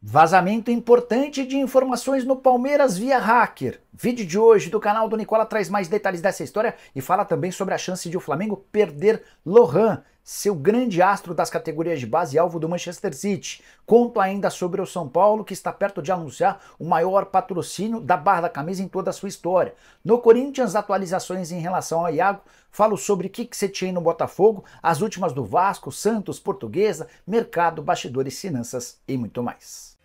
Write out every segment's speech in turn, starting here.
Vazamento importante de informações no Palmeiras via hacker. Vídeo de hoje do canal do Nicola traz mais detalhes dessa história e fala também sobre a chance de o Flamengo perder Lohan, seu grande astro das categorias de base, alvo do Manchester City. Conto ainda sobre o São Paulo, que está perto de anunciar o maior patrocínio da barra da camisa em toda a sua história. No Corinthians, atualizações em relação ao Iago. Falo sobre o que você tinha no Botafogo, as últimas do Vasco, Santos, Portuguesa, mercado, bastidores, finanças e muito mais.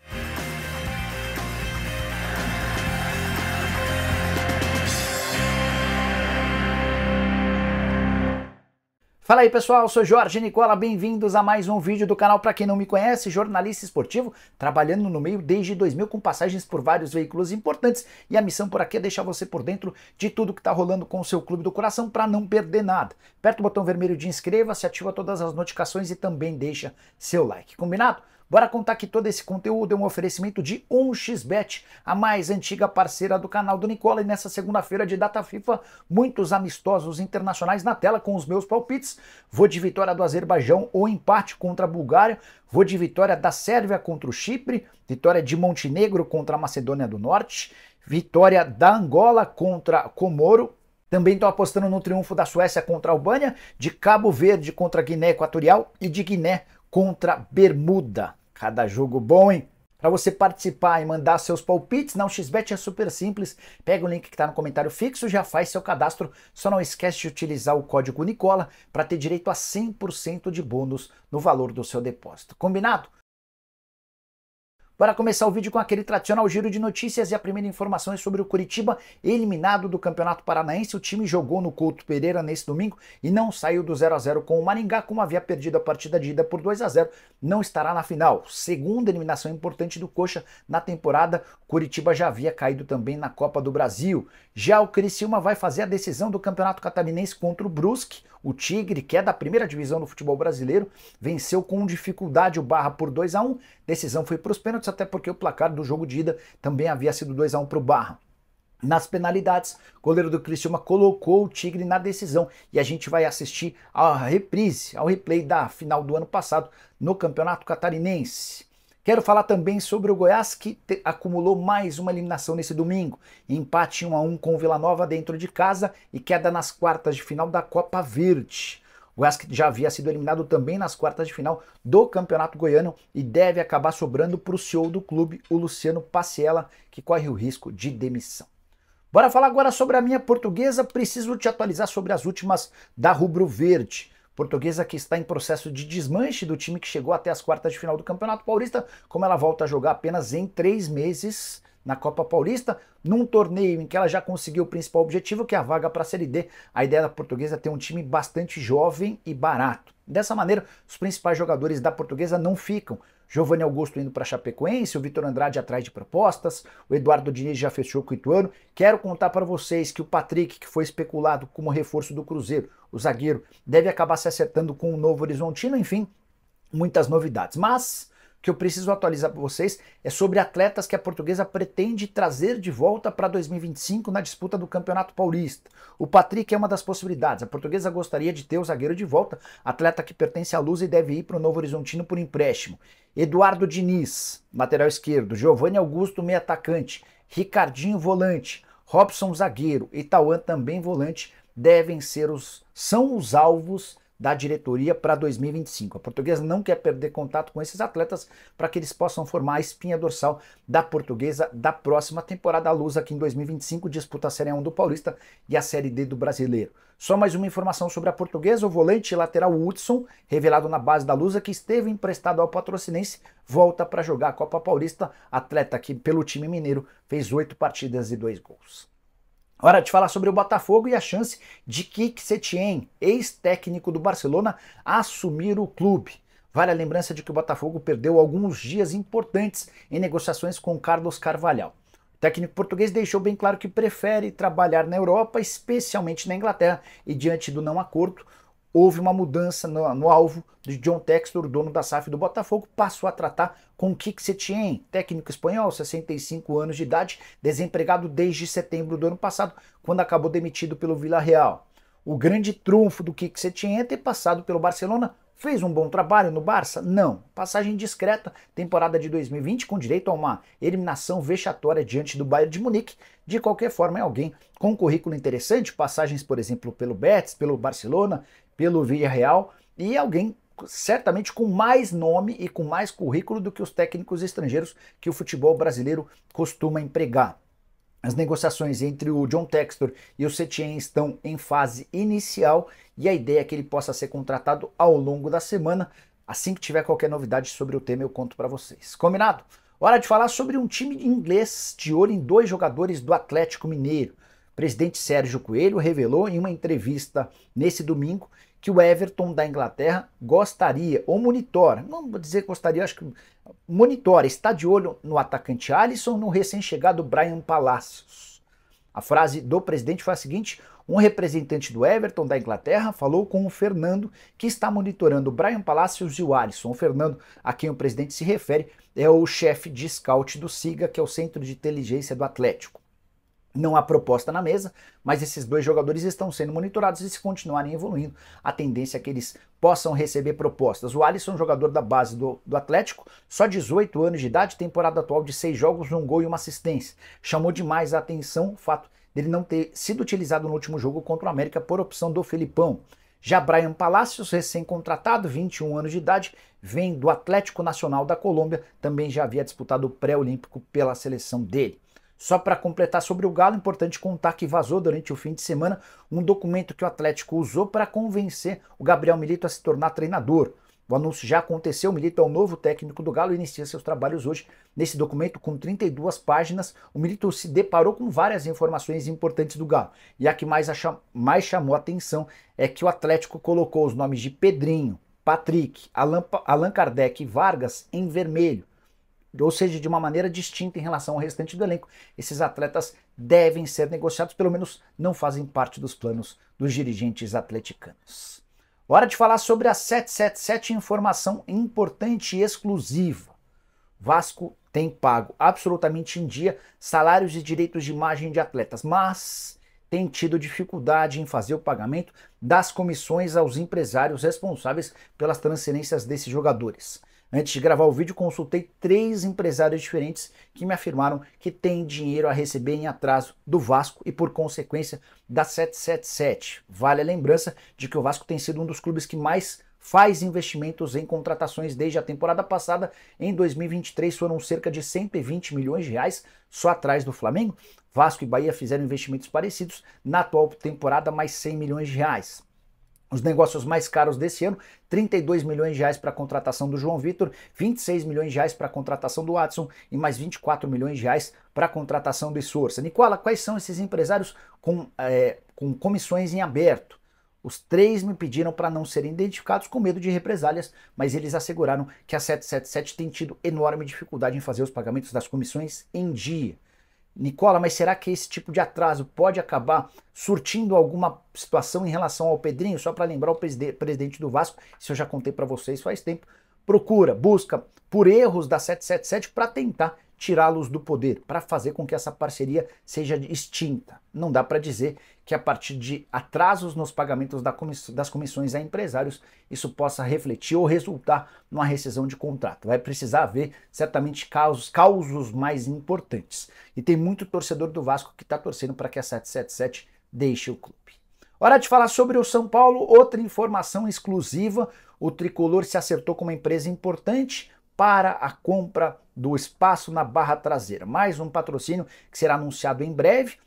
Fala aí pessoal, eu sou Jorge Nicola, bem-vindos a mais um vídeo do canal. Para quem não me conhece, jornalista esportivo, trabalhando no meio desde 2000 com passagens por vários veículos importantes, e a missão por aqui é deixar você por dentro de tudo que está rolando com o seu clube do coração para não perder nada. Aperta o botão vermelho de inscreva-se, ativa todas as notificações e também deixa seu like, combinado? Bora contar que todo esse conteúdo é um oferecimento de 1xBet, a mais antiga parceira do canal do Nicola, e nessa segunda-feira de data FIFA, muitos amistosos internacionais na tela com os meus palpites. Vou de vitória do Azerbaijão ou empate contra a Bulgária, vou de vitória da Sérvia contra o Chipre, vitória de Montenegro contra a Macedônia do Norte, vitória da Angola contra Comoro. Também estou apostando no triunfo da Suécia contra a Albânia, de Cabo Verde contra a Guiné Equatorial e de Guiné contra Bermuda. Cada jogo bom, hein? Para você participar e mandar seus palpites, na 1xBet é super simples. Pega o link que está no comentário fixo, já faz seu cadastro. Só não esquece de utilizar o código Nicola para ter direito a 100% de bônus no valor do seu depósito. Combinado? Bora começar o vídeo com aquele tradicional giro de notícias, e a primeira informação é sobre o Curitiba, eliminado do Campeonato Paranaense. O time jogou no Couto Pereira nesse domingo e não saiu do 0 a 0 com o Maringá, como havia perdido a partida de ida por 2 a 0, não estará na final. Segunda eliminação importante do Coxa na temporada, Curitiba já havia caído também na Copa do Brasil. Já o Criciúma vai fazer a decisão do Campeonato Catarinense contra o Brusque. O Tigre, que é da primeira divisão do futebol brasileiro, venceu com dificuldade o Barra por 2 a 1. Decisão foi para os pênaltis, até porque o placar do jogo de ida também havia sido 2 a 1 para o Barra. Nas penalidades, o goleiro do Criciúma colocou o Tigre na decisão, e a gente vai assistir a reprise, ao replay da final do ano passado no Campeonato Catarinense. Quero falar também sobre o Goiás, que acumulou mais uma eliminação nesse domingo. Empate 1 a 1 com o Vila Nova dentro de casa e queda nas quartas de final da Copa Verde. O Goiás já havia sido eliminado também nas quartas de final do Campeonato Goiano e deve acabar sobrando para o CEO do clube, o Luciano Paciella, que corre o risco de demissão. Bora falar agora sobre a minha Portuguesa. Preciso te atualizar sobre as últimas da Rubro Verde. Portuguesa que está em processo de desmanche do time que chegou até as quartas de final do Campeonato Paulista, como ela volta a jogar apenas em 3 meses na Copa Paulista, num torneio em que ela já conseguiu o principal objetivo, que é a vaga para a Série D. A ideia da Portuguesa é ter um time bastante jovem e barato. Dessa maneira, os principais jogadores da Portuguesa não ficam. Giovanni Augusto indo para Chapecoense, o Vitor Andrade atrás de propostas, o Eduardo Diniz já fechou com o Ituano. Quero contar para vocês que o Patrick, que foi especulado como reforço do Cruzeiro, o zagueiro, deve acabar se acertando com o Novo Horizontino. Enfim, muitas novidades. Mas o que eu preciso atualizar para vocês é sobre atletas que a Portuguesa pretende trazer de volta para 2025 na disputa do Campeonato Paulista. O Patrick é uma das possibilidades. A Portuguesa gostaria de ter o zagueiro de volta, atleta que pertence à Luz e deve ir para o Novo Horizontino por empréstimo. Eduardo Diniz, lateral esquerdo, Giovanni Augusto, meio atacante, Ricardinho, volante, Robson, zagueiro e Tauan, também volante, são os alvos da diretoria para 2025. A Portuguesa não quer perder contato com esses atletas para que eles possam formar a espinha dorsal da Portuguesa da próxima temporada. A Luz aqui em 2025 disputa a Série 1 do Paulista e a Série D do Brasileiro. Só mais uma informação sobre a Portuguesa: o volante lateral Hudson, revelado na base da Lusa, que esteve emprestado ao Patrocinense, volta para jogar a Copa Paulista, atleta que pelo time mineiro fez 8 partidas e 2 gols. Hora de falar sobre o Botafogo e a chance de Quique Setien, ex-técnico do Barcelona, assumir o clube. Vale a lembrança de que o Botafogo perdeu alguns dias importantes em negociações com Carlos Carvalhal. O técnico português deixou bem claro que prefere trabalhar na Europa, especialmente na Inglaterra, e diante do não acordo, houve uma mudança no alvo de John Textor, dono da SAF do Botafogo, passou a tratar com Quique Setien, técnico espanhol, 65 anos de idade, desempregado desde setembro do ano passado, quando acabou demitido pelo Villarreal. O grande trunfo do Quique Setien é ter passado pelo Barcelona, Fez um bom trabalho no Barça? Não. Passagem discreta, temporada de 2020 com direito a uma eliminação vexatória diante do Bayern de Munique. De qualquer forma, é alguém com um currículo interessante, passagens, por exemplo, pelo Betis, pelo Barcelona, pelo Villarreal, e alguém certamente com mais nome e com mais currículo do que os técnicos estrangeiros que o futebol brasileiro costuma empregar. As negociações entre o John Textor e o Setien estão em fase inicial e a ideia é que ele possa ser contratado ao longo da semana. Assim que tiver qualquer novidade sobre o tema eu conto para vocês. Combinado? Hora de falar sobre um time inglês de olho em 2 jogadores do Atlético Mineiro. O presidente Sérgio Coelho revelou em uma entrevista nesse domingo que o Everton da Inglaterra gostaria, ou monitora, não vou dizer gostaria, acho que monitora, está de olho no atacante Alisson, no recém-chegado Bryan Palacios. A frase do presidente foi a seguinte: um representante do Everton da Inglaterra falou com o Fernando, que está monitorando o Bryan Palacios e o Alisson. O Fernando, a quem o presidente se refere, é o chefe de scout do SIGA, que é o Centro de Inteligência do Atlético. Não há proposta na mesa, mas esses 2 jogadores estão sendo monitorados e se continuarem evoluindo, a tendência é que eles possam receber propostas. O Alisson, jogador da base do Atlético, só 18 anos de idade, temporada atual de 6 jogos, 1 gol e 1 assistência. Chamou demais a atenção o fato dele não ter sido utilizado no último jogo contra o América por opção do Felipão. Já Bryan Palacios, recém-contratado, 21 anos de idade, vem do Atlético Nacional da Colômbia, também já havia disputado o pré-olímpico pela seleção dele. Só para completar sobre o Galo, importante contar que vazou durante o fim de semana um documento que o Atlético usou para convencer o Gabriel Milito a se tornar treinador. O anúncio já aconteceu, o Milito é o novo técnico do Galo e inicia seus trabalhos hoje. Nesse documento, com 32 páginas, o Milito se deparou com várias informações importantes do Galo. E a que mais chamou a atenção é que o Atlético colocou os nomes de Pedrinho, Patrick, Allan Kardec e Vargas em vermelho. Ou seja, de uma maneira distinta em relação ao restante do elenco. Esses atletas devem ser negociados, pelo menos não fazem parte dos planos dos dirigentes atleticanos. Hora de falar sobre a 777, informação importante e exclusiva. Vasco tem pago absolutamente em dia salários e direitos de imagem de atletas, mas tem tido dificuldade em fazer o pagamento das comissões aos empresários responsáveis pelas transferências desses jogadores. Antes de gravar o vídeo, consultei 3 empresários diferentes que me afirmaram que têm dinheiro a receber em atraso do Vasco e, por consequência, da 777. Vale a lembrança de que o Vasco tem sido um dos clubes que mais faz investimentos em contratações desde a temporada passada. Em 2023 foram cerca de 120 milhões de reais, só atrás do Flamengo. Vasco e Bahia fizeram investimentos parecidos, na atual temporada mais 100 milhões de reais. Os negócios mais caros desse ano, 32 milhões de reais para a contratação do João Vitor, 26 milhões de reais para a contratação do Watson e mais 24 milhões de reais para a contratação do Esforça. Nicola, quais são esses empresários com comissões em aberto? Os 3 me pediram para não serem identificados com medo de represálias, mas eles asseguraram que a 777 tem tido enorme dificuldade em fazer os pagamentos das comissões em dia. Nicola, mas será que esse tipo de atraso pode acabar surtindo alguma situação em relação ao Pedrinho? Só para lembrar o presidente do Vasco, isso eu já contei para vocês faz tempo, busca por erros da 777 para tentar tirá-los do poder, para fazer com que essa parceria seja extinta. Não dá para dizer que a partir de atrasos nos pagamentos das comissões a empresários, isso possa refletir ou resultar numa rescisão de contrato. Vai precisar haver certamente causos mais importantes. E tem muito torcedor do Vasco que está torcendo para que a 777 deixe o clube. Hora de falar sobre o São Paulo, outra informação exclusiva. O tricolor se acertou com uma empresa importante para a compra do espaço na Barra Traseira. Mais um patrocínio que será anunciado em breve.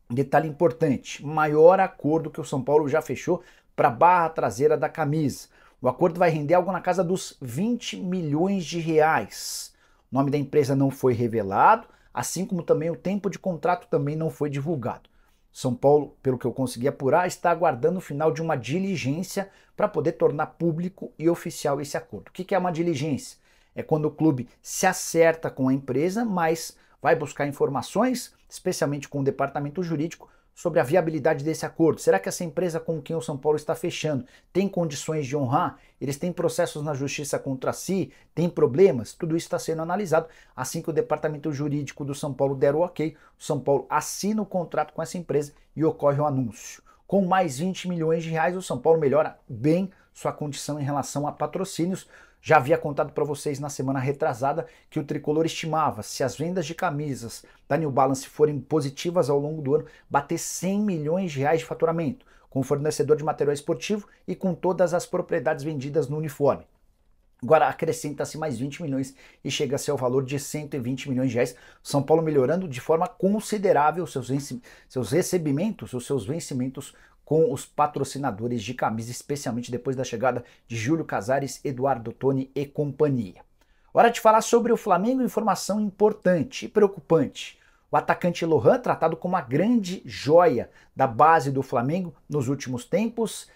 Detalhe importante, maior acordo que o São Paulo já fechou para a Barra Traseira da camisa. O acordo vai render algo na casa dos 20 milhões de reais. O nome da empresa não foi revelado, assim como também o tempo de contrato também não foi divulgado. São Paulo, pelo que eu consegui apurar, está aguardando o final de uma diligência para poder tornar público e oficial esse acordo. O que é uma diligência? É quando o clube se acerta com a empresa, mas vai buscar informações, especialmente com o departamento jurídico, sobre a viabilidade desse acordo. Será que essa empresa com quem o São Paulo está fechando tem condições de honrar? Eles têm processos na justiça contra si? Tem problemas? Tudo isso está sendo analisado. Assim que o departamento jurídico do São Paulo der o ok, o São Paulo assina o contrato com essa empresa e ocorre o anúncio. Com mais 20 milhões de reais, o São Paulo melhora bem sua condição em relação a patrocínios. Já havia contado para vocês na semana retrasada que o tricolor estimava, se as vendas de camisas da New Balance forem positivas ao longo do ano, bater 100 milhões de reais de faturamento, com o fornecedor de material esportivo e com todas as propriedades vendidas no uniforme. Agora acrescenta-se mais 20 milhões e chega-se ao valor de 120 milhões de reais. São Paulo melhorando de forma considerável seus recebimentos, os seus vencimentos com os patrocinadores de camisa, especialmente depois da chegada de Júlio Casares, Eduardo Toni e companhia. Hora de falar sobre o Flamengo, informação importante e preocupante. O atacante Lohan, tratado como a grande joia da base do Flamengo nos últimos tempos,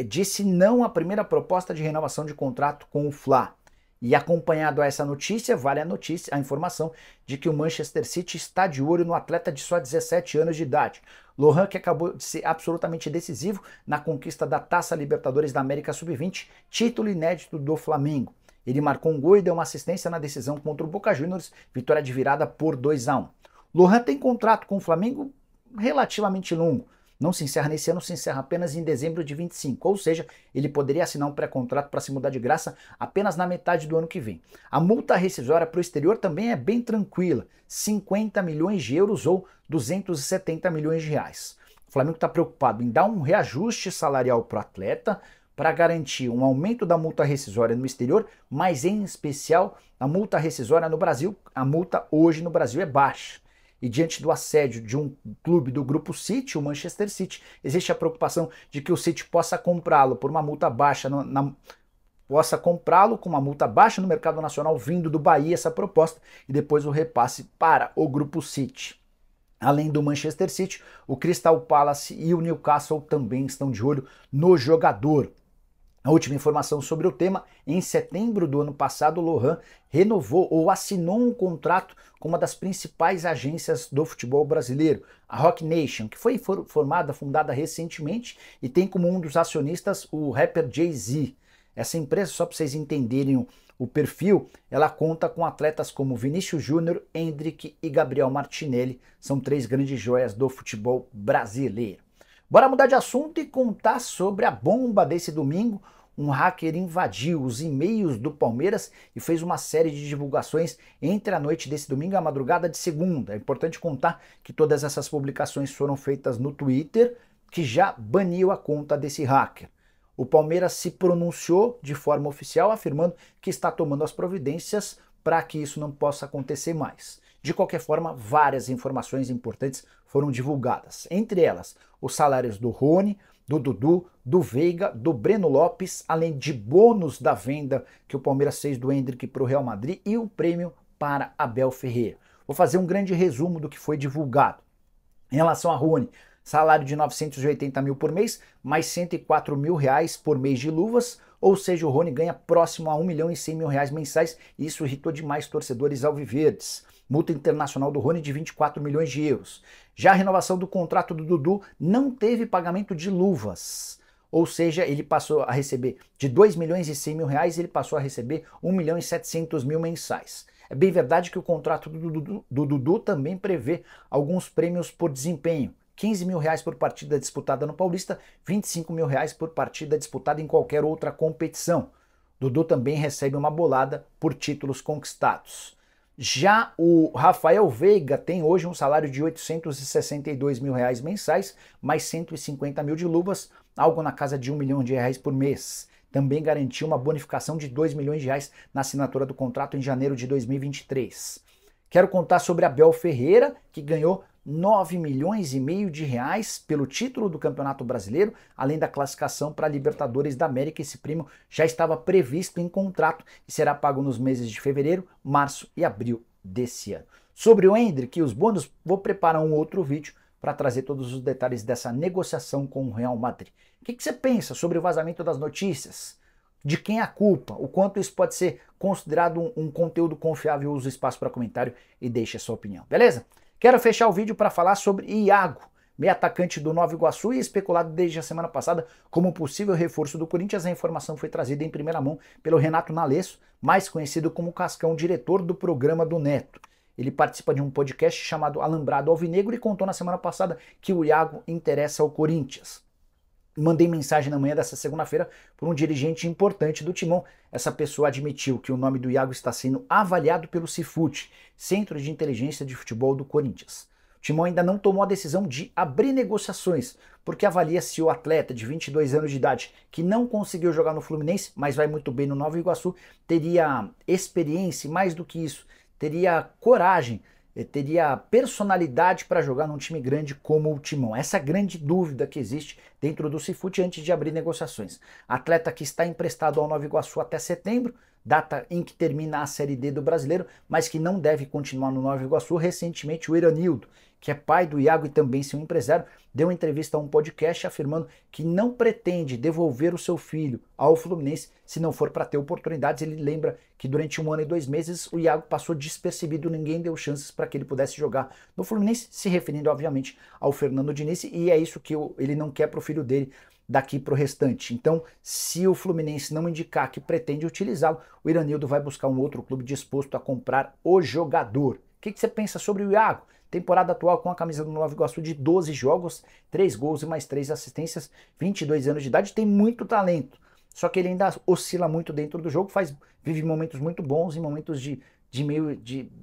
disse não à primeira proposta de renovação de contrato com o Fla. E acompanhado a essa notícia, vale a informação de que o Manchester City está de olho no atleta de só 17 anos de idade. Lohan, que acabou de ser absolutamente decisivo na conquista da Taça Libertadores da América Sub-20, título inédito do Flamengo. Ele marcou um gol e deu uma assistência na decisão contra o Boca Juniors, vitória de virada por 2-1. Lohan tem contrato com o Flamengo relativamente longo. Não se encerra nesse ano, se encerra apenas em dezembro de 25, ou seja, ele poderia assinar um pré-contrato para se mudar de graça apenas na metade do ano que vem. A multa rescisória para o exterior também é bem tranquila, 50 milhões de euros ou 270 milhões de reais. O Flamengo está preocupado em dar um reajuste salarial para o atleta para garantir um aumento da multa rescisória no exterior, mas em especial a multa rescisória no Brasil. A multa hoje no Brasil é baixa. E diante do assédio de um clube do grupo City, o Manchester City, existe a preocupação de que o City possa comprá-lo por uma multa baixa, possa comprá-lo com uma multa baixa no mercado nacional, vindo do Bahia essa proposta, e depois o repasse para o grupo City. Além do Manchester City, o Crystal Palace e o Newcastle também estão de olho no jogador. A última informação sobre o tema: em setembro do ano passado, o Lohan renovou ou assinou um contrato com uma das principais agências do futebol brasileiro, a Roc Nation, que foi fundada recentemente e tem como um dos acionistas o rapper Jay-Z. Essa empresa, só para vocês entenderem o perfil, ela conta com atletas como Vinícius Júnior, Endrick e Gabriel Martinelli, são 3 grandes joias do futebol brasileiro. Bora mudar de assunto e contar sobre a bomba desse domingo. Um hacker invadiu os e-mails do Palmeiras e fez uma série de divulgações entre a noite desse domingo e a madrugada de segunda. É importante contar que todas essas publicações foram feitas no Twitter, que já baniu a conta desse hacker. O Palmeiras se pronunciou de forma oficial, afirmando que está tomando as providências para que isso não possa acontecer mais. De qualquer forma, várias informações importantes foram divulgadas. Entre elas, os salários do Rony, do Dudu, do Veiga, do Breno Lopes, além de bônus da venda que o Palmeiras fez do Endrick para o Real Madrid e o prêmio para Abel Ferreira. Vou fazer um grande resumo do que foi divulgado. Em relação a Rony, salário de 980 mil por mês, mais 104 mil reais por mês de luvas, ou seja, o Rony ganha próximo a 1 milhão e 100 mil reais mensais, e isso irritou demais torcedores alviverdes. Multa internacional do Rony de 24 milhões de euros. Já a renovação do contrato do Dudu não teve pagamento de luvas, ou seja, ele passou a receber de 2 milhões e 100 mil reais, ele passou a receber 1 milhão e 700 mil mensais. É bem verdade que o contrato do Dudu também prevê alguns prêmios por desempenho. 15 mil reais por partida disputada no Paulista, 25 mil reais por partida disputada em qualquer outra competição. Dudu também recebe uma bolada por títulos conquistados. Já o Rafael Veiga tem hoje um salário de 862 mil reais mensais, mais 150 mil de luvas, algo na casa de 1 milhão de reais por mês. Também garantiu uma bonificação de 2 milhões de reais na assinatura do contrato em janeiro de 2023. Quero contar sobre Abel Ferreira, que ganhou 9 milhões e meio de reais pelo título do Campeonato Brasileiro, além da classificação para a Libertadores da América. Esse prêmio já estava previsto em contrato e será pago nos meses de fevereiro, março e abril desse ano. Sobre o Endrick e os bônus, vou preparar um outro vídeo para trazer todos os detalhes dessa negociação com o Real Madrid. O que você pensa sobre o vazamento das notícias? De quem é a culpa? O quanto isso pode ser considerado um conteúdo confiável? Usa o espaço para comentário e deixe a sua opinião, beleza? Quero fechar o vídeo para falar sobre Iago, meio atacante do Nova Iguaçu e especulado desde a semana passada como possível reforço do Corinthians. A informação foi trazida em primeira mão pelo Renato Nalesso, mais conhecido como Cascão, diretor do programa do Neto. Ele participa de um podcast chamado Alambrado Alvinegro e contou na semana passada que o Iago interessa ao Corinthians. mandei mensagem na manhã dessa segunda-feira por um dirigente importante do Timão. Essa pessoa admitiu que o nome do Iago está sendo avaliado pelo Cifute, Centro de Inteligência de Futebol do Corinthians. O Timão ainda não tomou a decisão de abrir negociações, porque avalia se o atleta de 22 anos de idade, que não conseguiu jogar no Fluminense, mas vai muito bem no Nova Iguaçu, teria experiência e, mais do que isso, teria coragem, teria personalidade para jogar num time grande como o Timão. Essa é a grande dúvida que existe dentro do Cifute antes de abrir negociações. Atleta que está emprestado ao Nova Iguaçu até setembro, data em que termina a Série D do Brasileiro, mas que não deve continuar no Nova Iguaçu. Recentemente o Iranildo, que é pai do Iago e também seu empresário, deu uma entrevista a um podcast afirmando que não pretende devolver o seu filho ao Fluminense se não for para ter oportunidades. Ele lembra que durante 1 ano e 2 meses o Iago passou despercebido, ninguém deu chances para que ele pudesse jogar no Fluminense, se referindo obviamente ao Fernando Diniz, e é isso que ele não quer para o filho dele daqui para o restante. Então, se o Fluminense não indicar que pretende utilizá-lo, o Iranildo vai buscar um outro clube disposto a comprar o jogador. O que você pensa sobre o Iago? Temporada atual com a camisa do Nova Iguaçu de 12 jogos, 3 gols e mais 3 assistências, 22 anos de idade, tem muito talento. Só que ele ainda oscila muito dentro do jogo, vive momentos muito bons e momentos de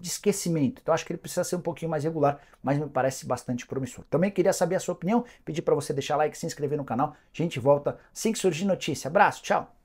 esquecimento. Então acho que ele precisa ser um pouquinho mais regular, mas me parece bastante promissor. Também queria saber a sua opinião, pedir para você deixar like, se inscrever no canal. A gente volta assim que surgir notícia. Abraço, tchau!